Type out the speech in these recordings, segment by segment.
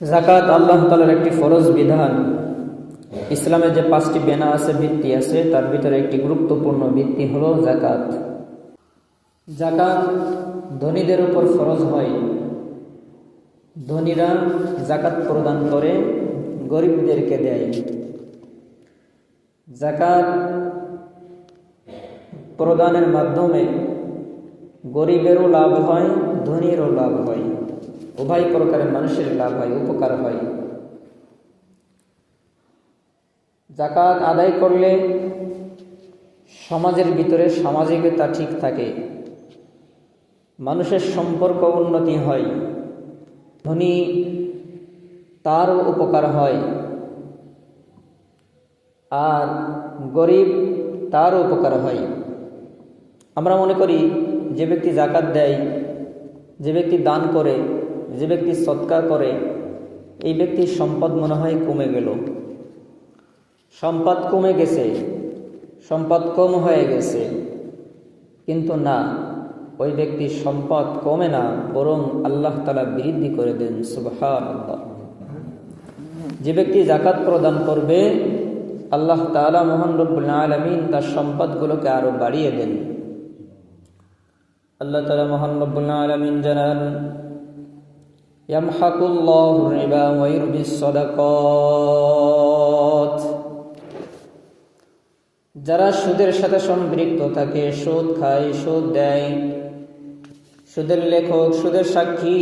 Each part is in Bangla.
যাকাত আল্লাহ তাআলার একটি ফরজ বিধান। ইসলামে যে 5টি বেনা আছে, ভিত্তি আছে, তার ভিতরে একটি গুরুত্বপূর্ণ ভিত্তি হলো যাকাত। যাকাত ধনীদের উপর ফরজ হয়। ধনীরা যাকাত প্রদান করে, গরিবদেরকে দেয়। যাকাত প্রদানের মাধ্যমে গরিবেরও লাভ হয়, ধনীরও লাভ হয়, উভয় প্রকারের মানুষের লাভ হয়, উপকার হয়। যাকাত আদায় করলে সমাজের ভিতরে সামাজিকতা ঠিক থাকে, মানুষের সম্পর্ক উন্নতি হয়, ধনী তারও উপকার হয়, আর গরিব তারও উপকার হয়। আমরা মনে করি যে ব্যক্তি যাকাত দেয়, যে ব্যক্তি দান করে, যে ব্যক্তি সদকা করে, এই ব্যক্তির সম্পদ মনে হয় কমে গেল, সম্পদ কমে গেছে, সম্পদ কম হয়ে গেছে। কিন্তু না, ওই ব্যক্তির সম্পদ কমে না, বরং আল্লাহ তাআলা বৃদ্ধি করে দেন। সুবহানাল্লাহ। যে ব্যক্তি যাকাত প্রদান করবে, আল্লাহ তাআলা মহান রব্বুল আলামিন তার সম্পদগুলোকে আরো বাড়িয়ে দেন। আল্লাহ তাআলা মহান রব্বুল আলামিন জানান, ইয়ামহাকুল্লাহু রিবা ওয়া ইউরবিস সাদাকাত। যারা সুদের সাথে সম্পৃক্ত থাকে, সুদ খায়, সুদ দেয়, সুদের লেখক, সুদের সাক্ষী,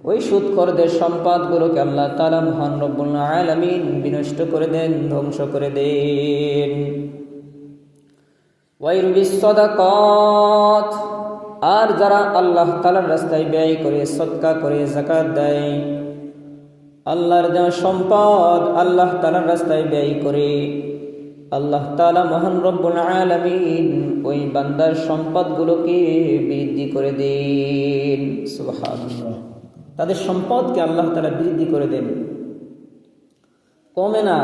ওই সুদখোরদের সম্পদগুলোকে আল্লাহ তাআলা মহান রব্বুল আলামিন বিনষ্ট করে দেন, ধ্বংস করে দেন। ওয়া ইউরবিস সাদাকাত। আর যারা আল্লাহ তাআলার রাস্তায় ব্যয় করে, সদকা করে, যাকাত দেয়, আল্লাহর দেওয়া সম্পদ আল্লাহ তাআলার রাস্তায় ব্যয় করে, আল্লাহ তাআলা মহান রব্বুল আলামিন ওই বান্দার সম্পদগুলোকে বৃদ্ধি করে দেন। সুবহানাল্লাহ। তাদের সম্পদকে আল্লাহ তাআলা বৃদ্ধি করে দেন, কমে না,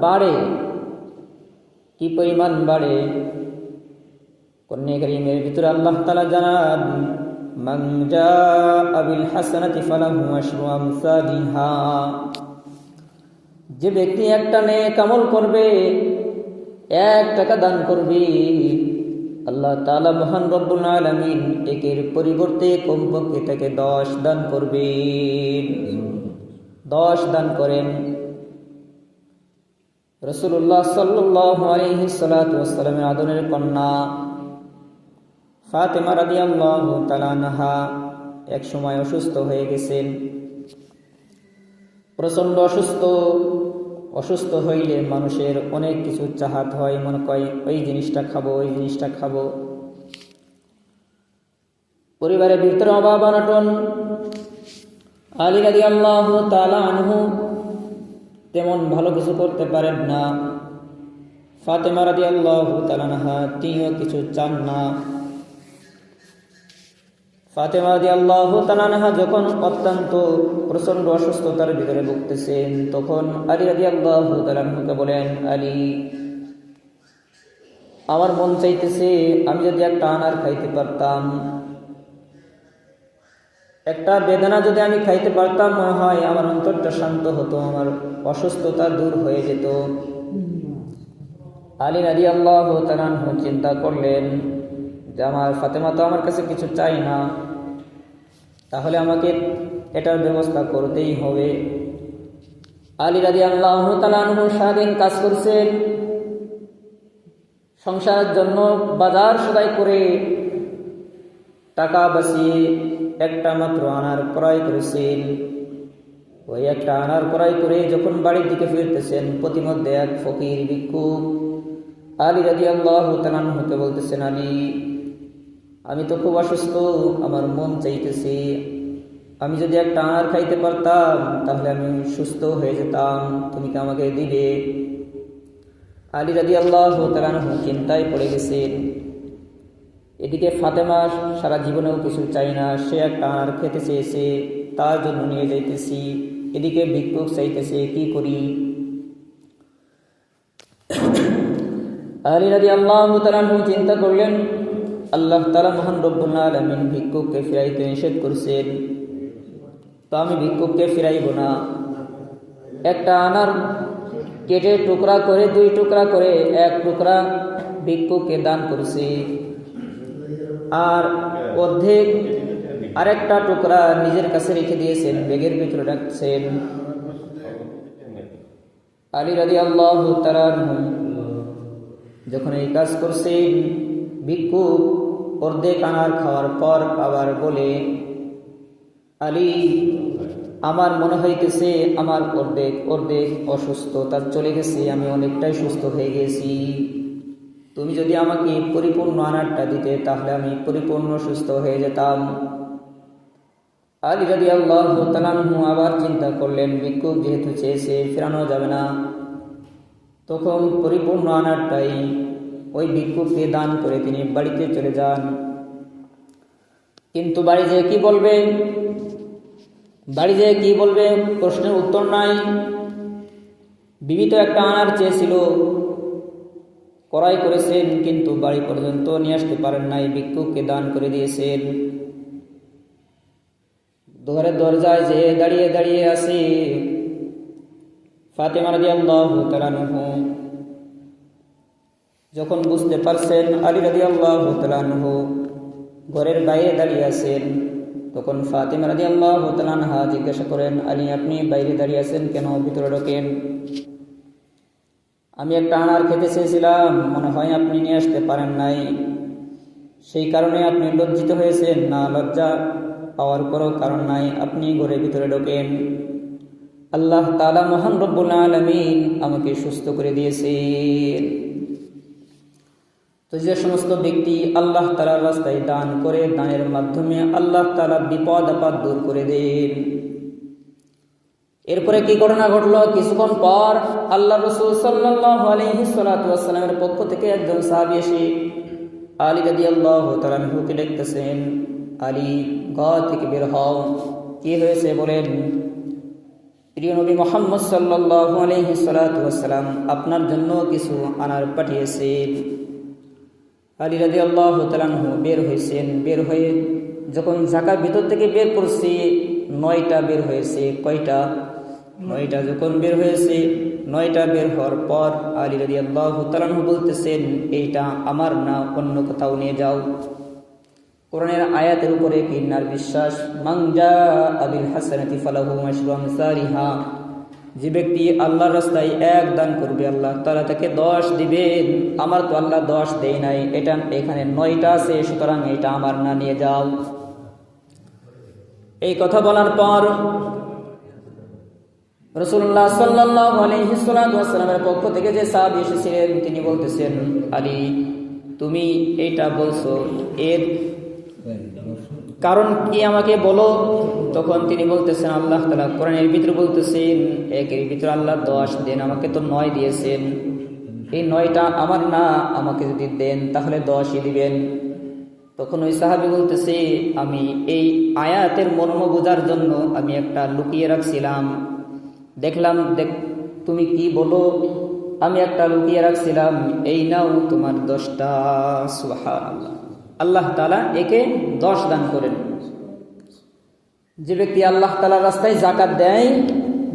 বাড়ে। কি পরিমাণ বাড়ে? কোরআনে কারীমের ভিতরে আল্লাহ তাআলা জানান, মান জাআ বিল হাসানাতি ফালাহু আশরু আমসালিহা। যে ব্যক্তি একটা নেক আমল করবে, 1 টাকা দান করবে, আল্লাহ তাআলা মহান রব্বুল আলামিন একের পরিবর্তে কমপক্ষে তাকে 10 দান করবেন। 10 দান করেন। রাসূলুল্লাহ সাল্লাল্লাহু আলাইহি সাল্লাতু ওয়াসসালামের আদরের কন্যা ফাতেমা রাদিয়াল্লাহু তাআলা আনহা এক সময় অসুস্থ হয়ে গেছেন। প্রচন্ড অসুস্থ হইলে মানুষের অনেক কিছু চাহাত হয়, মনে করে ওই জিনিসটা খাবো, ওই জিনিসটা খাবো। পরিবারের ভিতরে অভাব অনটন। আলী রাদিয়াল্লাহু তাআলা আনহু তেমন ভালো কিছু করতে পারেন না। ফাতেমা রাদিয়াল্লাহু তাআলা আনহা তিনিও কিছু চান না। ফাতেমা রাদিয়াল্লাহু তাআলা আনহা যখন অত্যন্ত প্রচন্ড অসুস্থতার ভিতরে ভুগতেছেন, তখন আলী রাদিয়াল্লাহু তাআলা আনহুকে বলেন, আলী, আমার মন চাইতেছে আমি যদি একটা আনার খাইতে পারতাম, একটা বেদনা যদি আমি খাইতে পারতাম, মনে হয় আমার অন্তরটা শান্ত হতো, আমার অসুস্থতা দূর হয়ে যেত। আলী রাদিয়াল্লাহু তাআলা আনহু চিন্তা করলেন যে আমার ফাতেমা তো আমার কাছে কিছু চাই না, তাহলে আমাকে এটার ব্যবস্থা করতেই হবে। আলী রাদিয়াল্লাহু তাআলা আনহু সারাদিন কাজ করছেন, সংসারের জন্য বাজার সদাই করে টাকা বাঁচিয়ে একটা মাত্র আনার ক্রয় করেছেন। ওই একটা আনার ক্রয় করে যখন বাড়ির দিকে ফিরতেছেন, প্রতিমধ্যে এক ফকির ভিক্ষুক আলী রাদিয়াল্লাহু তাআলা আনহুকে বলতেছেন, আলী, আমি তো খুব অসুস্থ, আমার মন চাইতেছে আমি যদি একটা আনার খাইতে পারতাম তাহলে আমি সুস্থ হয়ে যেতাম, তুমি কি আমাকে দিবে? আলী রাদিয়াল্লাহু তাআলা আনহু চিন্তায় পড়ে গেছেন। এদিকে ফাতেমা সারা জীবনেও কিছু চাই না, সে একটা আনার খেতে চেয়েছে, তার জন্য নিয়ে যাইতেছি। এদিকে ভিক্ষুক চাইতেছে, কি করি? আলী রাদিয়াল্লাহু তাআলা আনহু চিন্তা করলেন, আল্লাহ তাআলা মহান রব্বুল আলামিন ভিক্ষুককে ফিরাইতে নিষেধ করেছেন। তো আমি ভিক্ষুককে ফিরাইব না। একটা আনার কেটে টুকরা করে 2 টুকরা করে 1 টুকরা ভিক্ষুককে দান করছি, আর অর্ধেক আরেকটা টুকরা নিজের কাছে রেখে দিয়েছেন, ব্যাগের ভিতরে রাখছেন। আলী রাদিয়াল্লাহু তাআলা আনহু যখন এই কাজ করছেন, ভিক্ষুক অর্ধেক আনার খাওয়ার পর আবার বলে, আলী, আমার মনে হইতেছে আমার অর্ধেক অসুস্থতা চলে গেছে, আমি অনেকটাই সুস্থ হয়ে গেছি। তুমি যদি আমাকে পরিপূর্ণ আনারটা দিতে তাহলে আমি পরিপূর্ণ সুস্থ হয়ে যেতাম। আলী রাদিয়াল্লাহু তাআলা আনহু আবার চিন্তা করলেন, ভিক্ষুক যেহেতু চেয়েছে ফেরানো যাবে না, তখন পরিপূর্ণ আনারটাই ওই ভিক্ষুককে দান করে তিনি বাড়িতে চলে যান। কিন্তু বাড়ি যেয়ে কি বলবে প্রশ্নের উত্তর নাই। বিবি তো একটা আনার চেয়েছিল, ক্রয় করেছেন, কিন্তু বাড়ি পর্যন্ত নিয়ে আসতে পারেন নাই, ভিক্ষুককে দান করে দিয়েছেন। ঘরের দরজায় যে দাঁড়িয়ে আছে ফাতেমা রাদিয়াল্লাহু তাআলা আনহা। যখন বুঝতে পারছেন আলী রাদিয়াল্লাহু তাআলা আনহু ঘরের বাইরে দাঁড়িয়ে আছেন, তখন ফাতেমা রাদিয়াল্লাহু তাআলা আনহা জিজ্ঞাসা করেন, আলী, আপনি বাইরে দাঁড়িয়ে আছেন কেন? ভিতরে ঢোকেন। আমি একটা আনার খেতে চেয়েছিলাম, মনে হয় আপনি নিয়ে আসতে পারেন নাই, সেই কারণে আপনি লজ্জিত হয়েছেন। না, লজ্জা পাওয়ার কোনো কারণ নাই, আপনি ঘরের ভিতরে ঢোকেন। আল্লাহ তাআলা মহান রব্বুল আলামিন আমাকে সুস্থ করে দিয়েছেন। তো যে সমস্ত ব্যক্তি আল্লাহ তাআলার রাস্তায় দান করে, দানের মাধ্যমে আল্লাহ তাআলা বিপদ আপদ দূর করে দেন। এরপরে কি ঘটনা ঘটলো? কিছুক্ষণ পর আল্লাহ রাসূল সাল্লাল্লাহু আলাইহি ওয়াসাল্লামের পক্ষ থেকে একজন সাহাবী এসে আলী রাদিয়াল্লাহু তাআলা আনহুকে ডাকতেছেন, আলী, ঘর থেকে বের হও, কি হয়েছে বলেন। প্রিয় নবী মুহাম্মদ সাল্লাল্লাহু আলাইহি ওয়াসাল্লাম আপনার জন্য কিছু আনার পাঠিয়েছেন। আলী রাদিয়াল্লাহু তাআলা আনহু বের হয়েছেন। বের হয়ে যখন ঝাঁকার ভিতর থেকে বের করছে, 9টা বের হয়েছে। কয়টা? 9টা। যখন বের হয়েছে, 9টা বের হওয়ার পর আলী রাদিয়াল্লাহু তাআলা আনহু বলতেছেন, এইটা আমার না, অন্য কোথাও নিয়ে যাও। কোরআনের আয়াতের উপরে কিন্নার বিশ্বাস, মান জাআ বিল হাসানাতি ফালাহু আশরু আমসালিহা। যে ব্যক্তি আল্লাহর রাস্তায় 1 দান করবে, আল্লাহ তাআলা তাকে 10 দিবেন। আমার তো আল্লাহ 10 দেয় নাই, এটা এখানে 9টা আছে, সুতরাং এটা আমার না, নিয়ে যাও। এই কথা বলার পর রাসূলুল্লাহ সাল্লাল্লাহু আলাইহি ওয়াসাল্লামের পক্ষ থেকে যে সাহাবী এসেছিলেন, তিনি বলতেছেন, আলী, তুমি এইটা বলছো, এর কারণ কি আমাকে বলো। তখন তিনি বলতেছেন, আল্লাহ তাআলা কোরআনের ভিতরে বলতেছেন, একের ভিতরে আল্লাহ 10 দেন, আমাকে তো 9 দিয়েছেন, এই 9টা আমার না, আমাকে যদি দেন তাহলে 10ই দিবেন। তখন ওই সাহাবী বলতেছে, আমি এই আয়াতের মর্ম বোঝার জন্য আমি একটা লুকিয়ে রাখছিলাম, দেখলাম তুমি কি বলো, আমি একটা লুকিয়ে রাখছিলাম, এই নাও তোমার 10টা। সুবহানাল্লাহ। আল্লাহ তাআলা একে 10 দান করেন। যে ব্যক্তি আল্লাহ তাআলার রাস্তায় যাকাত দেয়,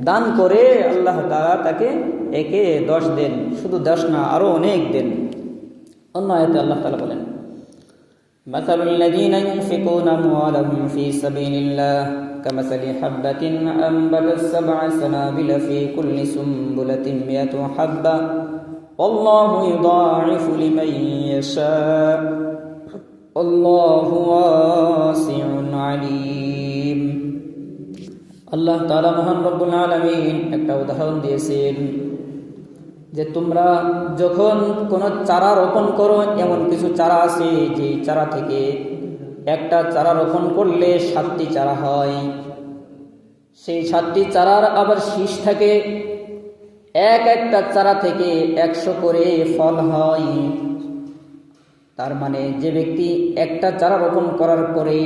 দান করে, আল্লাহ তাআলা তাকে একে 10 দেন। শুধু 10 না, আরো অনেক দেন। অন্য আয়াতে আল্লাহ তাআলা বলেন, মাসালুল লাযীনা ইউনফিকুনা আমওয়ালাহুম ফী সাবিলিল্লাহ কামাসালি হাববাতিন আনবাতাস সাব'a সানাবিলা ফী কুল্লি সুমবুলাতিন মিয়াতু হাব্বা ওয়াল্লাহু ইউদাঈফু লিমান ইয়াশা আল্লাহু ওয়াসিউন আলীম। আল্লাহ তাআলা মহান রব্বুল আলামিন একটা উদাহরণ দিয়েছেন যে তোমরা যখন কোনো চারা রোপণ করো, এমন কিছু চারা আছে যে চারা থেকে একটা চারা রোপণ করলে 7টি চারা হয়। সেই 7টি চারার আবার শীষ থাকে, একটা চারা থেকে 100 করে ফল হয়। তার মানে যে ব্যক্তি একটা চারা রোপণ করার পরে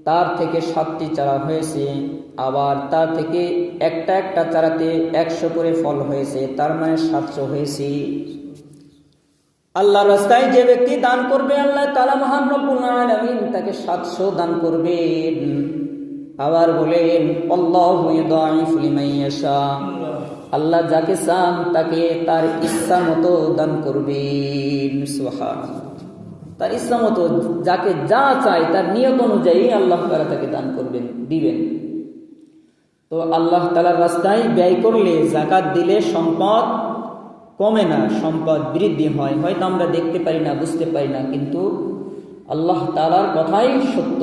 তার থেকে 7টি চারা হয়েছে, আবার তার থেকে একটা চারাতে 100 করে ফল হয়েছে, তার মানে 700 হয়েছে। আল্লাহর রাস্তায় যে ব্যক্তি দান করবে, আল্লাহ তাআলা মহান রব্বুল আলামিন তাকে 700 দান করবেন। আবার বলেন আল্লাহু ইউদাইফু লিমান ইয়াশা, আল্লাহ যাকে চান তাকে তার ইচ্ছা মতো দান করবেন। সুবহানাল্লাহ। তার ইচ্ছা মতো যাকে যা চায় তার নিয়ত অনুযায়ী আল্লাহ তাআলা তাকে দান করবেন, দিবেন। তো আল্লাহ তাআলার রাস্তায় ব্যয় করলে, যাকাত দিলে সম্পদ কমে না, সম্পদ বৃদ্ধি হয়। হয়তো আমরা দেখতে পারি না, বুঝতে পারি না, কিন্তু আল্লাহ তাআলার কথাই সত্য,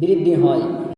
বৃদ্ধি হয়।